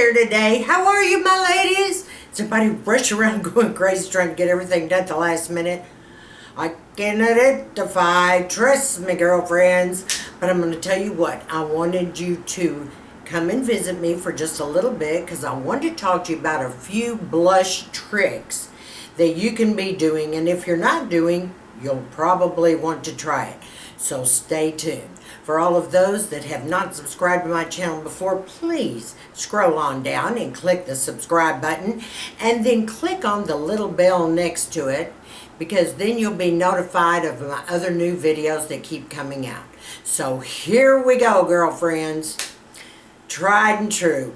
here today. How are you, my ladies? Is everybody rushing around going crazy trying to get everything done at the last minute? I can identify, trust me, girlfriends. But I'm going to tell you what, I wanted you to come and visit me for just a little bit because I wanted to talk to you about a few blush tricks that you can be doing. And if you're not doing, you'll probably want to try it. So stay tuned. For all of those that have not subscribed to my channel before, please scroll on down and click the subscribe button and then click on the little bell next to it, because then you'll be notified of my other new videos that keep coming out. So here we go, girlfriends. Tried and true.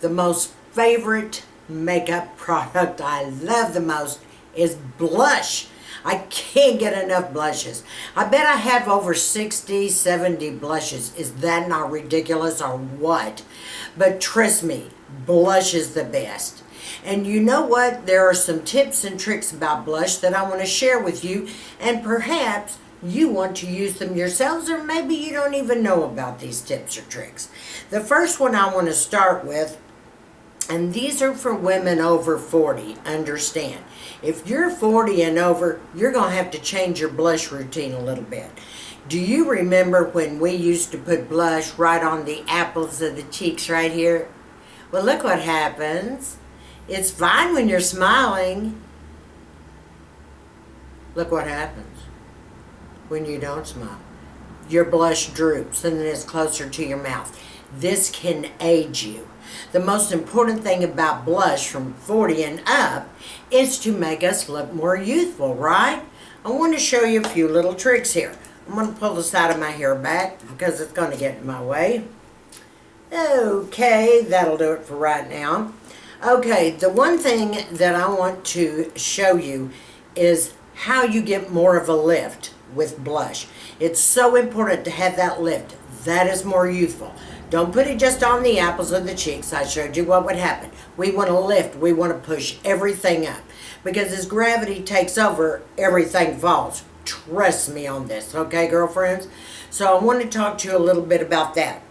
The most favorite makeup product I love the most is blush. I can't get enough blushes. I bet I have over 60, 70 blushes. Is that not ridiculous or what? But trust me, blush is the best. And you know what? There are some tips and tricks about blush that I want to share with you, and perhaps you want to use them yourselves, or maybe you don't even know about these tips or tricks. The first one I want to start with, and these are for women over 40, understand. If you're 40 and over, you're going to have to change your blush routine a little bit. Do you remember when we used to put blush right on the apples of the cheeks right here? Well, look what happens. It's fine when you're smiling. Look what happens when you don't smile. Your blush droops and then it's closer to your mouth. This can age you. The most important thing about blush from 40 and up is to make us look more youthful, right? I want to show you a few little tricks here. I'm going to pull the side of my hair back because it's going to get in my way. Okay, that'll do it for right now. Okay, the one thing that I want to show you is how you get more of a lift with blush. It's so important to have that lift. That is more youthful. Don't put it just on the apples of the cheeks. I showed you what would happen. We want to lift. We want to push everything up. Because as gravity takes over, everything falls. Trust me on this, okay, girlfriends? So I want to talk to you a little bit about that.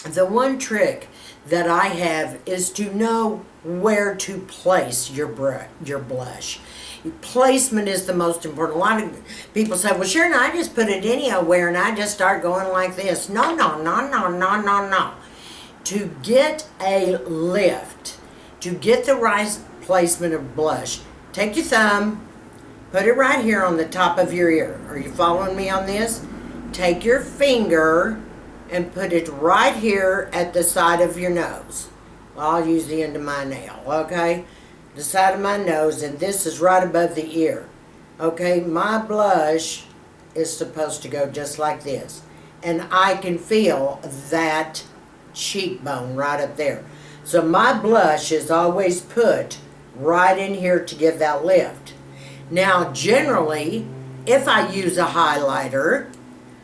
The one trick that I have is to know where to place your blush. Placement is the most important. A lot of people say, well, Sharon, I just put it anywhere and I just start going like this. No. To get a lift, to get the right placement of blush, take your thumb, put it right here on the top of your ear. Are you following me on this? Take your finger and put it right here at the side of your nose. Well, I'll use the end of my nail, okay? The side of my nose, and this is right above the ear. Okay, my blush is supposed to go just like this. And I can feel that cheekbone right up there. So my blush is always put right in here to give that lift. Now, generally, if I use a highlighter,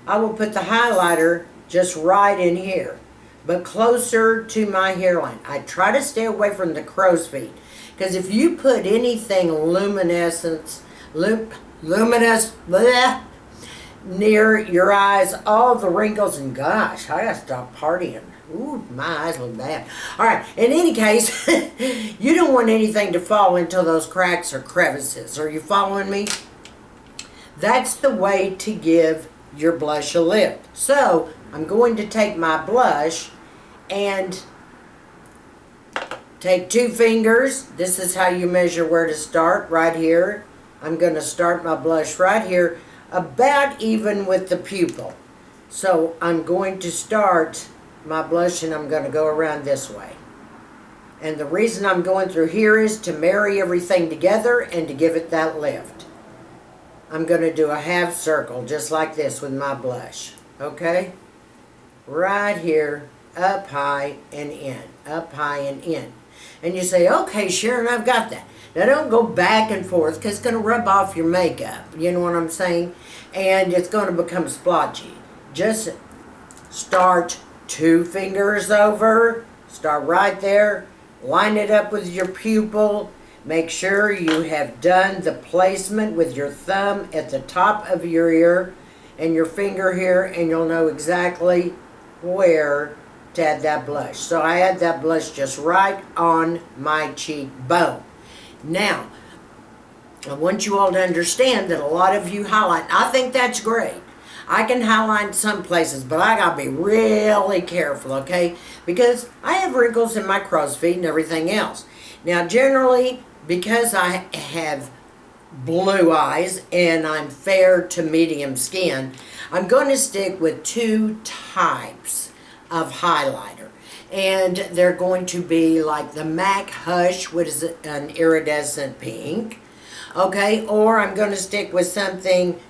I will put the highlighter just right in here, but closer to my hairline. I try to stay away from the crow's feet. Because if you put anything luminous bleh, near your eyes, all the wrinkles, and gosh, I gotta stop partying. Ooh, my eyes look bad. All right, in any case, you don't want anything to fall into those cracks or crevices. Are you following me? That's the way to give your blush a lift. So, I'm going to take my blush and take two fingers. This is how you measure where to start, right here. I'm going to start my blush right here, about even with the pupil. So I'm going to start my blush and I'm going to go around this way. And the reason I'm going through here is to marry everything together and to give it that lift. I'm going to do a half circle just like this with my blush. Okay? Right here, up high and in, up high and in. And you say, okay, Sharon, I've got that. Now, don't go back and forth because it's going to rub off your makeup. You know what I'm saying? And it's going to become splotchy. Just start two fingers over. Start right there. Line it up with your pupil. Make sure you have done the placement with your thumb at the top of your ear and your finger here, and you'll know exactly where to add that blush. So I add that blush just right on my cheekbone. Now, I want you all to understand that a lot of you highlight. I think that's great. I can highlight some places, but I gotta be really careful, okay? Because I have wrinkles in my crow's feet and everything else. Now, generally, because I have blue eyes and I'm fair to medium skin, I'm going to stick with two types of highlighter. And they're going to be like the MAC Hush, which is an iridescent pink. Okay, or I'm going to stick with something,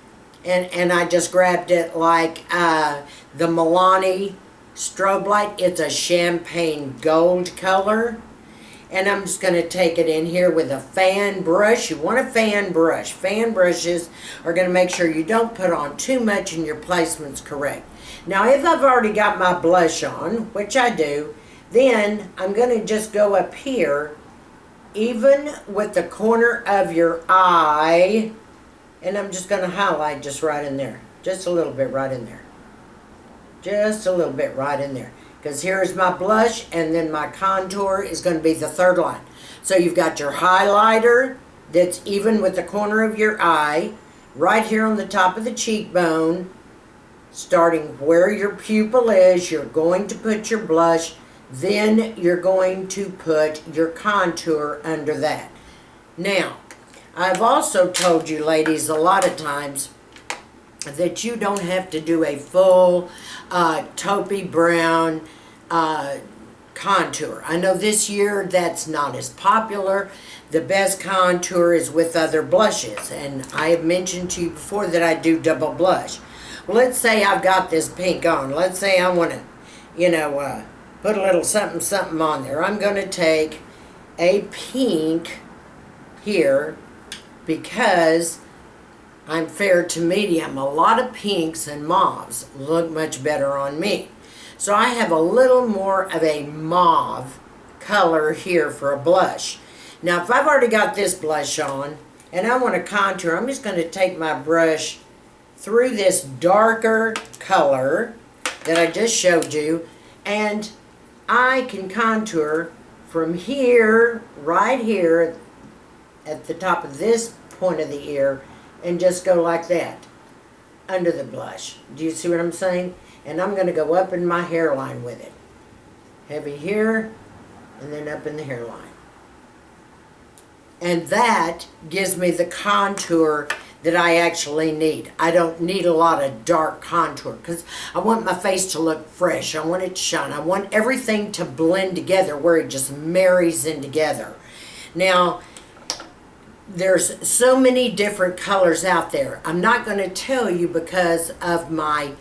and I just grabbed it, like the Milani Strobe Light. It's a champagne gold color. And I'm just going to take it in here with a fan brush. You want a fan brush. Fan brushes are going to make sure you don't put on too much and your placement's correct. Now, if I've already got my blush on, which I do, then I'm going to just go up here, even with the corner of your eye, and I'm just going to highlight just right in there. Just a little bit right in there. Just a little bit right in there. Because here's my blush, and then my contour is going to be the third line. So you've got your highlighter that's even with the corner of your eye, right here on the top of the cheekbone, starting where your pupil is. You're going to put your blush, then you're going to put your contour under that. Now, I've also told you ladies a lot of times that you don't have to do a full taupey brown contour. I know this year that's not as popular. The best contour is with other blushes, and I have mentioned to you before that I do double blush. Well, let's say I've got this pink on. Let's say I want to, put a little something something on there. I'm going to take a pink here because I'm fair to medium. A lot of pinks and mauves look much better on me. So I have a little more of a mauve color here for a blush. Now, if I've already got this blush on and I want to contour, I'm just going to take my brush through this darker color that I just showed you, and I can contour from here, right here, at the top of this point of the ear, and just go like that under the blush. Do you see what I'm saying? And I'm going to go up in my hairline with it. Heavy here, and then up in the hairline. And that gives me the contour that I actually need. I don't need a lot of dark contour because I want my face to look fresh. I want it to shine. I want everything to blend together where it just marries in together. Now, there's so many different colors out there. I'm not going to tell you because of my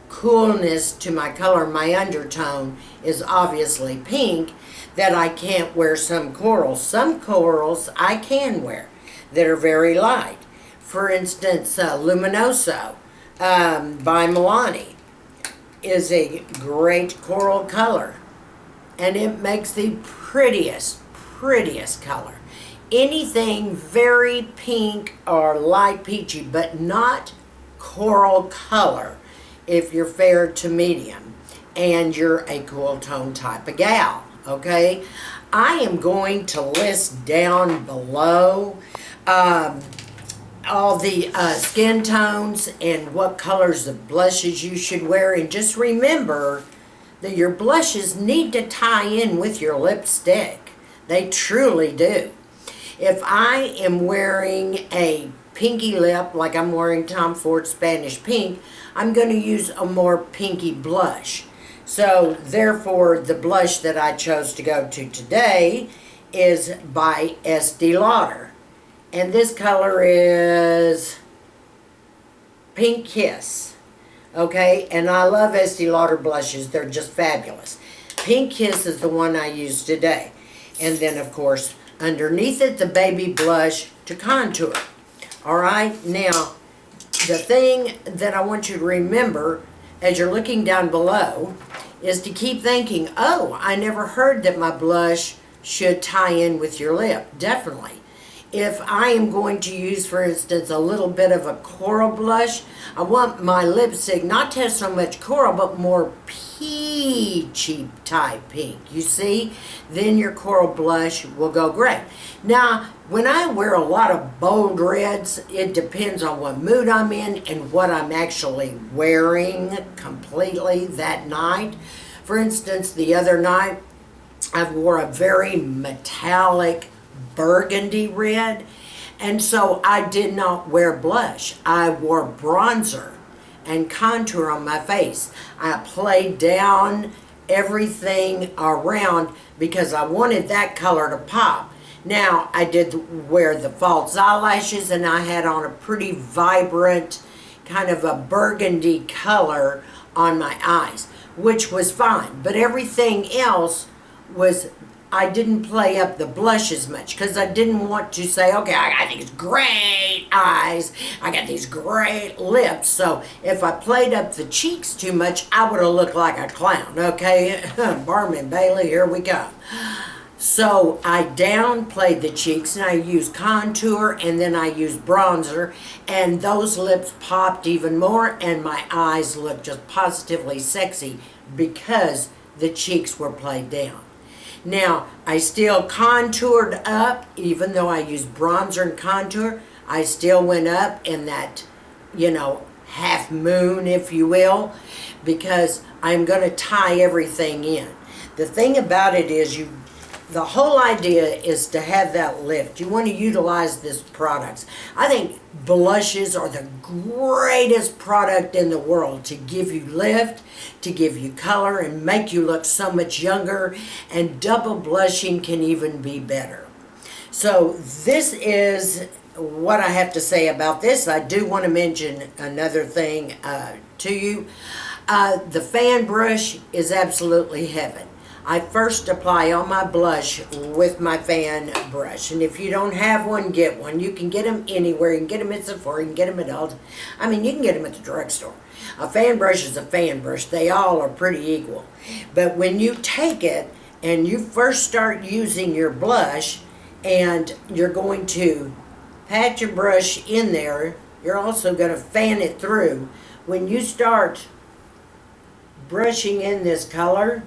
coolness to my color. My undertone is obviously pink, that I can't wear some corals. Some corals I can wear that are very light. For instance, Luminoso by Milani is a great coral color, and it makes the prettiest color. Anything very pink or light peachy, but not coral color if you're fair to medium and you're a cool tone type of gal, okay? I am going to list down below all the skin tones and what colors of blushes you should wear. And just remember that your blushes need to tie in with your lipstick. They truly do. If I am wearing a pinky lip, like I'm wearing Tom Ford Spanish Pink, I'm going to use a more pinky blush. So therefore, the blush that I chose to go to today is by Estee Lauder. And this color is Pink Kiss. Okay, and I love Estee Lauder blushes. They're just fabulous. Pink Kiss is the one I used today. And then, of course, underneath it, the baby blush to contour. All right, now, the thing that I want you to remember as you're looking down below is to keep thinking, oh, I never heard that my blush should tie in with your lip. Definitely. if I am going to use, for instance, a little bit of a coral blush, I want my lipstick not to have so much coral, but more peachy type pink. You see? Then your coral blush will go great. Now, when I wear a lot of bold reds, it depends on what mood I'm in and what I'm actually wearing completely that night. For instance, the other night, I wore a very metallic burgundy red, and so I did not wear blush. I wore bronzer and contour on my face. I played down everything around because I wanted that color to pop. Now, I did wear the false eyelashes, and I had on a pretty vibrant kind of a burgundy color on my eyes, which was fine. But everything else was, I didn't play up the blush as much because I didn't want to say, okay, I got these great eyes, I got these great lips. So if I played up the cheeks too much, I would have looked like a clown, okay? Barman Bailey, here we go. So I downplayed the cheeks, and I used contour, and then I used bronzer, and those lips popped even more, and my eyes looked just positively sexy because the cheeks were played down. Now, I still contoured up, even though I used bronzer and contour, I still went up in that, half moon, if you will, because I'm going to tie everything in. The thing about it is the whole idea is to have that lift. You want to utilize this products. I think blushes are the greatest product in the world to give you lift, to give you color, and make you look so much younger. And double blushing can even be better. So this is what I have to say about this. I do want to mention another thing to you. The fan brush is absolutely heaven. I first apply all my blush with my fan brush. And if you don't have one, get one. You can get them anywhere. You can get them at Sephora. You can get them at Ulta. You can get them at the drugstore. A fan brush is a fan brush. They all are pretty equal. But when you take it and you first start using your blush, and you're going to pat your brush in there, you're also going to fan it through. When you start brushing in this color,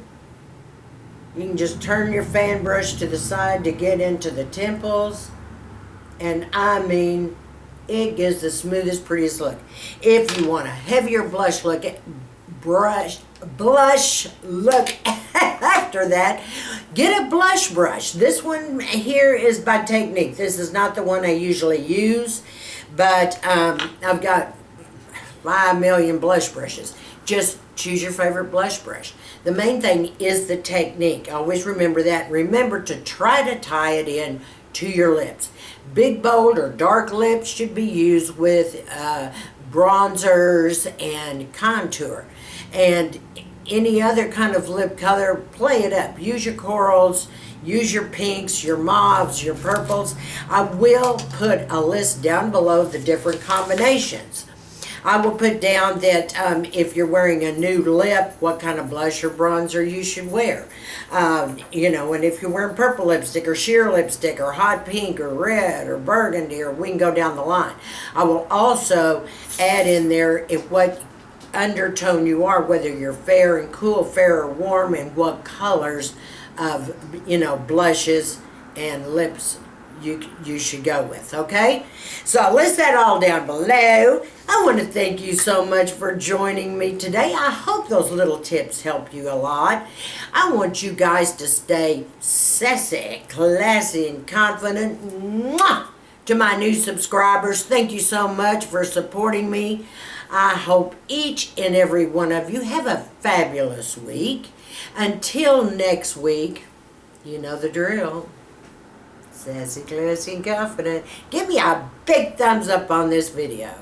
you can just turn your fan brush to the side to get into the temples. And it gives the smoothest, prettiest look. If you want a heavier blush look, after that, get a blush brush. This one here is by Technique. This is not the one I usually use, but I've got 5 million blush brushes. Just choose your favorite blush brush. The main thing is the technique. Always remember that. Remember to try to tie it in to your lips. Big, bold, or dark lips should be used with bronzers and contour. And any other kind of lip color, play it up. Use your corals, use your pinks, your mauves, your purples. I will put a list down below the different combinations. I will put down that if you're wearing a nude lip, what kind of blush or bronzer you should wear. And if you're wearing purple lipstick or sheer lipstick or hot pink or red or burgundy, or we can go down the line. I will also add in there what undertone you are, whether you're fair and cool, fair or warm, and what colors of, blushes and lips you should go with, okay? So I'll list that all down below. I want to thank you so much for joining me today. I hope those little tips help you a lot. I want you guys to stay sassy, classy, and confident. Mwah! To my new subscribers, thank you so much for supporting me. I hope each and every one of you have a fabulous week. Until next week, you know the drill. Sassy, classy, and confident. Give me a big thumbs up on this video.